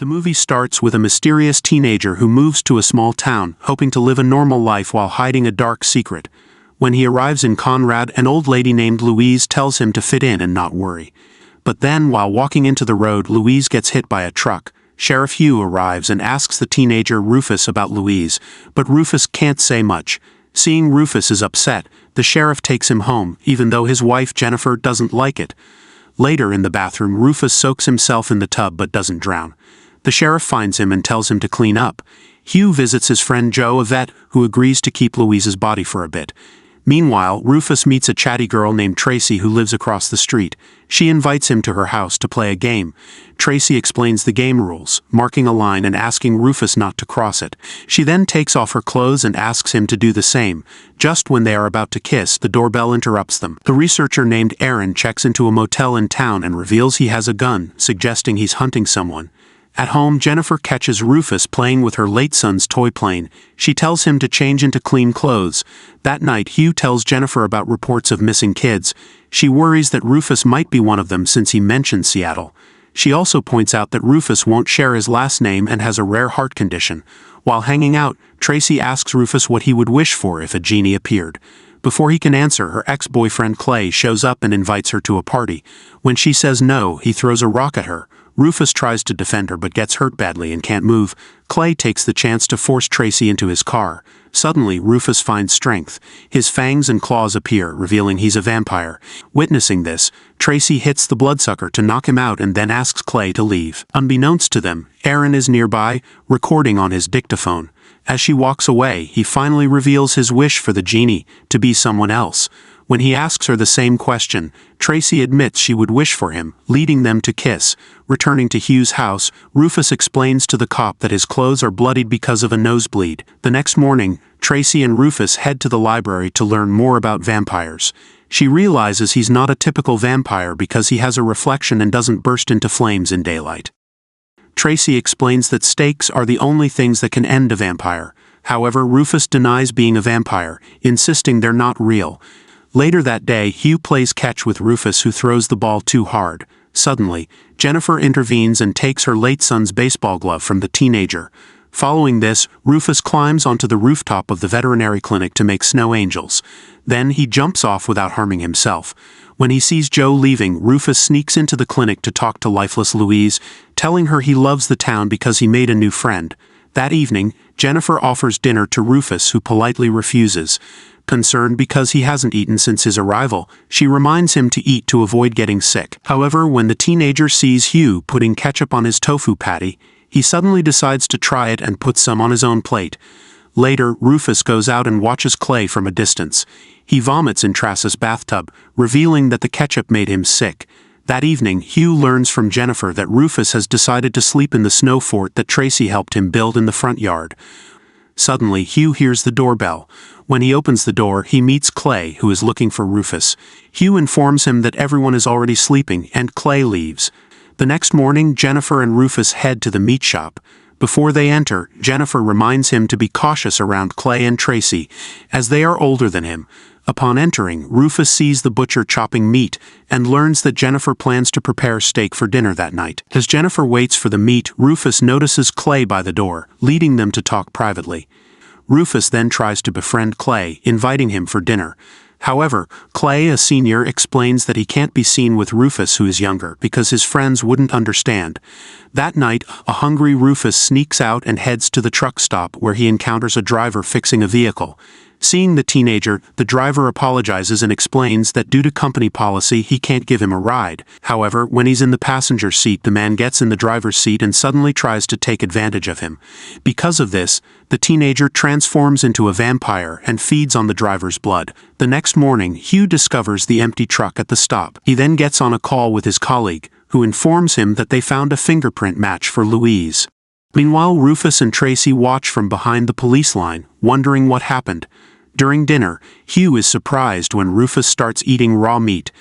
The movie starts with a mysterious teenager who moves to a small town, hoping to live a normal life while hiding a dark secret. When he arrives in Conrad, an old lady named Louise tells him to fit in and not worry. But then, while walking into the road, Louise gets hit by a truck. Sheriff Hugh arrives and asks the teenager Rufus about Louise, but Rufus can't say much. Seeing Rufus is upset, the sheriff takes him home, even though his wife Jennifer doesn't like it. Later in the bathroom, Rufus soaks himself in the tub but doesn't drown. The sheriff finds him and tells him to clean up. Hugh visits his friend Joe, a vet, who agrees to keep Louise's body for a bit. Meanwhile, Rufus meets a chatty girl named Tracy who lives across the street. She invites him to her house to play a game. Tracy explains the game rules, marking a line and asking Rufus not to cross it. She then takes off her clothes and asks him to do the same. Just when they are about to kiss, the doorbell interrupts them. The researcher named Aaron checks into a motel in town and reveals he has a gun, suggesting he's hunting someone. At home, Jennifer catches Rufus playing with her late son's toy plane. She tells him to change into clean clothes. That night, Hugh tells Jennifer about reports of missing kids. She worries that Rufus might be one of them since he mentioned Seattle. She also points out that Rufus won't share his last name and has a rare heart condition. While hanging out, Tracy asks Rufus what he would wish for if a genie appeared. Before he can answer, her ex-boyfriend Clay shows up and invites her to a party. When she says no, he throws a rock at her. Rufus tries to defend her but gets hurt badly and can't move. Clay takes the chance to force Tracy into his car. Suddenly, Rufus finds strength. His fangs and claws appear, revealing he's a vampire. Witnessing this, Tracy hits the bloodsucker to knock him out and then asks Clay to leave. Unbeknownst to them, Aaron is nearby, recording on his dictaphone. As she walks away, he finally reveals his wish for the genie, to be someone else. When he asks her the same question, Tracy admits she would wish for him, leading them to kiss. Returning to Hugh's house, Rufus explains to the cop that his clothes are bloodied because of a nosebleed. The next morning, Tracy and Rufus head to the library to learn more about vampires. She realizes he's not a typical vampire because he has a reflection and doesn't burst into flames in daylight. Tracy explains that stakes are the only things that can end a vampire. However, Rufus denies being a vampire, insisting they're not real. Later that day, Hugh plays catch with Rufus, who throws the ball too hard. Suddenly, Jennifer intervenes and takes her late son's baseball glove from the teenager. Following this, Rufus climbs onto the rooftop of the veterinary clinic to make snow angels. Then he jumps off without harming himself. When he sees Joe leaving, Rufus sneaks into the clinic to talk to lifeless Louise, telling her he loves the town because he made a new friend. That evening, Jennifer offers dinner to Rufus, who politely refuses. Concerned because he hasn't eaten since his arrival, she reminds him to eat to avoid getting sick. However, when the teenager sees Hugh putting ketchup on his tofu patty, he suddenly decides to try it and puts some on his own plate. Later, Rufus goes out and watches Clay from a distance. He vomits in Tracy's bathtub, revealing that the ketchup made him sick. That evening, Hugh learns from Jennifer that Rufus has decided to sleep in the snow fort that Tracy helped him build in the front yard. Suddenly, Hugh hears the doorbell. When he opens the door, he meets Clay, who is looking for Rufus. Hugh informs him that everyone is already sleeping, and Clay leaves. The next morning, Jennifer and Rufus head to the meat shop. Before they enter, Jennifer reminds him to be cautious around Clay and Tracy, as they are older than him. Upon entering, Rufus sees the butcher chopping meat, and learns that Jennifer plans to prepare steak for dinner that night. As Jennifer waits for the meat, Rufus notices Clay by the door, leading them to talk privately. Rufus then tries to befriend Clay, inviting him for dinner. However, Clay, a senior, explains that he can't be seen with Rufus, who is younger, because his friends wouldn't understand. That night, a hungry Rufus sneaks out and heads to the truck stop, where he encounters a driver fixing a vehicle. Seeing the teenager, the driver apologizes and explains that due to company policy, he can't give him a ride. However, when he's in the passenger seat, the man gets in the driver's seat and suddenly tries to take advantage of him. Because of this, the teenager transforms into a vampire and feeds on the driver's blood. The next morning, Hugh discovers the empty truck at the stop. He then gets on a call with his colleague, who informs him that they found a fingerprint match for Louise. Meanwhile, Rufus and Tracy watch from behind the police line, wondering what happened. During dinner, Hugh is surprised when Rufus starts eating raw meat.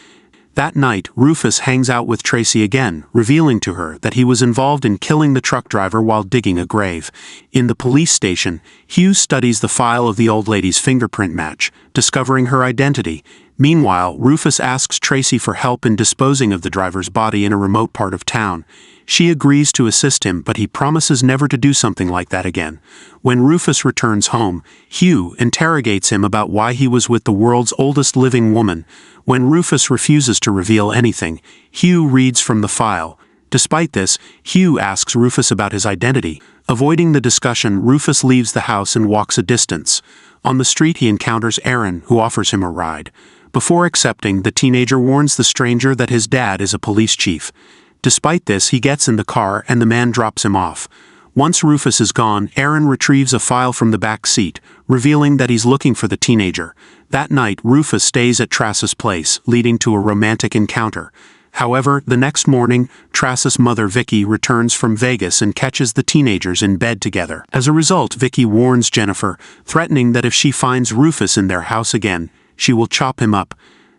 That night, Rufus hangs out with Tracy again, revealing to her that he was involved in killing the truck driver while digging a grave. In the police station, Hugh studies the file of the old lady's fingerprint match, discovering her identity. Meanwhile, Rufus asks Tracy for help in disposing of the driver's body in a remote part of town. She agrees to assist him, but he promises never to do something like that again. When Rufus returns home, Hugh interrogates him about why he was with the world's oldest living woman. When Rufus refuses to reveal anything, Hugh reads from the file. Despite this, Hugh asks Rufus about his identity. Avoiding the discussion, Rufus leaves the house and walks a distance. On the street he encounters Aaron, who offers him a ride. Before accepting, the teenager warns the stranger that his dad is a police chief. Despite this, he gets in the car and the man drops him off. Once Rufus is gone, Aaron retrieves a file from the back seat, revealing that he's looking for the teenager. That night, Rufus stays at Trace's place, leading to a romantic encounter. However, the next morning, Trace's mother Vicky returns from Vegas and catches the teenagers in bed together. As a result, Vicky warns Jennifer, threatening that if she finds Rufus in their house again, she will chop him up.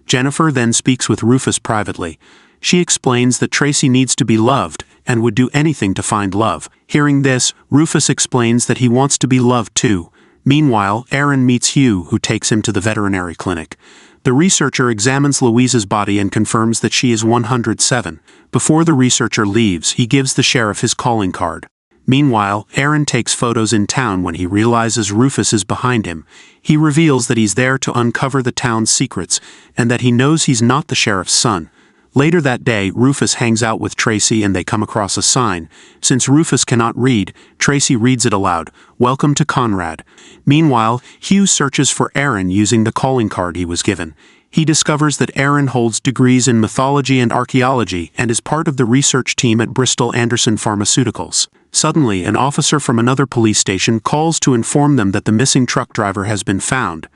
Jennifer then speaks with Rufus privately. She explains that Tracy needs to be loved and would do anything to find love. Hearing this, Rufus explains that he wants to be loved too. Meanwhile, Aaron meets Hugh, who takes him to the veterinary clinic. The researcher examines Louise's body and confirms that she is 107. Before the researcher leaves, he gives the sheriff his calling card. Meanwhile, Aaron takes photos in town when he realizes Rufus is behind him. He reveals that he's there to uncover the town's secrets, and that he knows he's not the sheriff's son. Later that day, Rufus hangs out with Tracy and they come across a sign. Since Rufus cannot read, Tracy reads it aloud, "Welcome to Conrad." Meanwhile, Hugh searches for Aaron using the calling card he was given. He discovers that Aaron holds degrees in mythology and archaeology and is part of the research team at Bristol Anderson Pharmaceuticals. Suddenly, an officer from another police station calls to inform them that the missing truck driver has been found.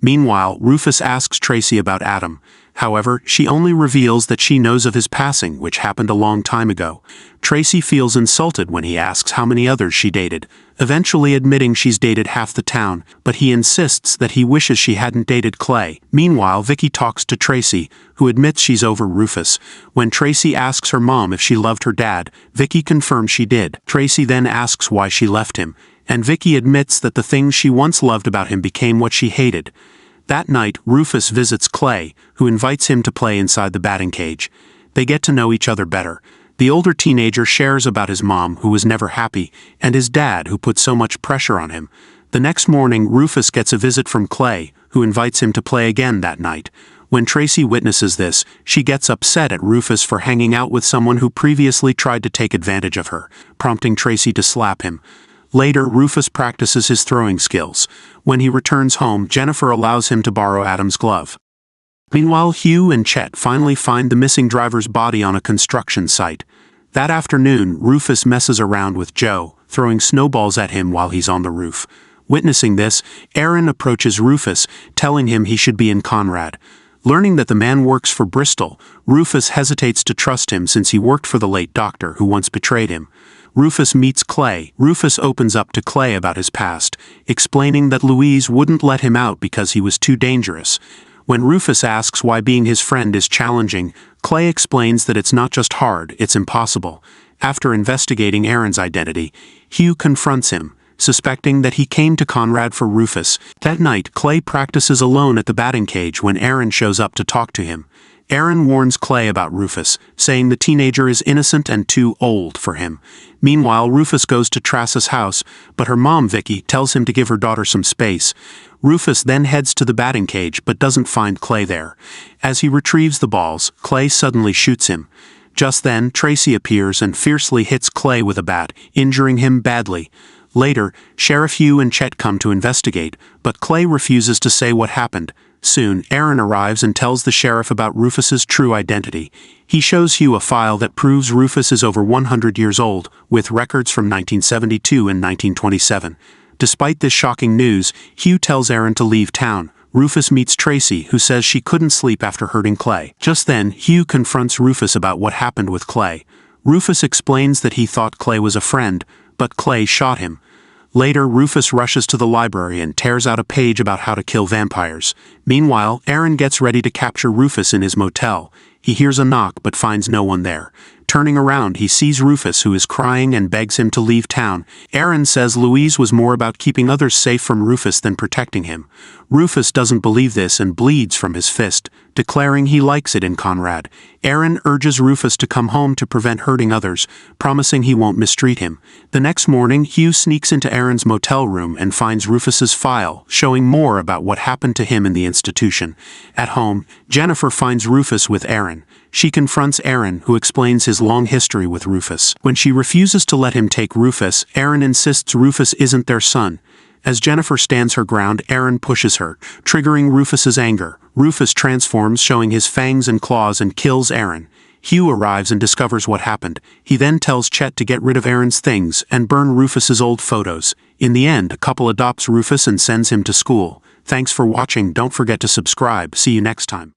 Meanwhile, Rufus asks Tracy about Adam. However, she only reveals that she knows of his passing, which happened a long time ago. Tracy feels insulted when he asks how many others she dated, eventually admitting she's dated half the town, but he insists that he wishes she hadn't dated Clay. Meanwhile, Vicky talks to Tracy, who admits she's over Rufus. When Tracy asks her mom if she loved her dad, Vicky confirms she did. Tracy then asks why she left him, and Vicky admits that the things she once loved about him became what she hated. That night, Rufus visits Clay, who invites him to play inside the batting cage. They get to know each other better. The older teenager shares about his mom, who was never happy, and his dad, who put so much pressure on him. The next morning, Rufus gets a visit from Clay, who invites him to play again that night. When Tracy witnesses this, she gets upset at Rufus for hanging out with someone who previously tried to take advantage of her, prompting Tracy to slap him. Later, Rufus practices his throwing skills. When he returns home, Jennifer allows him to borrow Adam's glove. Meanwhile, Hugh and Chet finally find the missing driver's body on a construction site. That afternoon, Rufus messes around with Joe, throwing snowballs at him while he's on the roof. Witnessing this, Aaron approaches Rufus, telling him he should be in Conrad. Learning that the man works for Bristol, Rufus hesitates to trust him since he worked for the late doctor who once betrayed him. Rufus meets Clay. Rufus opens up to Clay about his past, explaining that Louise wouldn't let him out because he was too dangerous. When Rufus asks why being his friend is challenging, Clay explains that it's not just hard, it's impossible. After investigating Aaron's identity, Hugh confronts him, suspecting that he came to Conrad for Rufus. That night, Clay practices alone at the batting cage when Aaron shows up to talk to him. Aaron warns Clay about Rufus, saying the teenager is innocent and too old for him. Meanwhile, Rufus goes to Trace's house, but her mom, Vicky, tells him to give her daughter some space. Rufus then heads to the batting cage but doesn't find Clay there. As he retrieves the balls, Clay suddenly shoots him. Just then, Tracy appears and fiercely hits Clay with a bat, injuring him badly. Later, Sheriff Hugh and Chet come to investigate, but Clay refuses to say what happened. Soon, Aaron arrives and tells the sheriff about Rufus's true identity. He shows Hugh a file that proves Rufus is over 100 years old, with records from 1972 and 1927. Despite this shocking news, Hugh tells Aaron to leave town. Rufus meets Tracy, who says she couldn't sleep after hurting Clay. Just then, Hugh confronts Rufus about what happened with Clay. Rufus explains that he thought Clay was a friend, but Clay shot him. Later, Rufus rushes to the library and tears out a page about how to kill vampires. Meanwhile, Aaron gets ready to capture Rufus in his motel. He hears a knock but finds no one there. Turning around, he sees Rufus, who is crying, and begs him to leave town. Aaron says Louise was more about keeping others safe from Rufus than protecting him. Rufus doesn't believe this and bleeds from his fist, declaring he likes it in Conrad. Aaron urges Rufus to come home to prevent hurting others, promising he won't mistreat him. The next morning, Hugh sneaks into Aaron's motel room and finds Rufus's file, showing more about what happened to him in the institution. At home, Jennifer finds Rufus with Aaron. She confronts Aaron, who explains his long history with Rufus. When she refuses to let him take Rufus, Aaron insists Rufus isn't their son. As Jennifer stands her ground, Aaron pushes her, triggering Rufus's anger. Rufus transforms, showing his fangs and claws, and kills Aaron. Hugh arrives and discovers what happened. He then tells Chet to get rid of Aaron's things and burn Rufus's old photos. In the end, a couple adopts Rufus and sends him to school. Thanks for watching. Don't forget to subscribe. See you next time.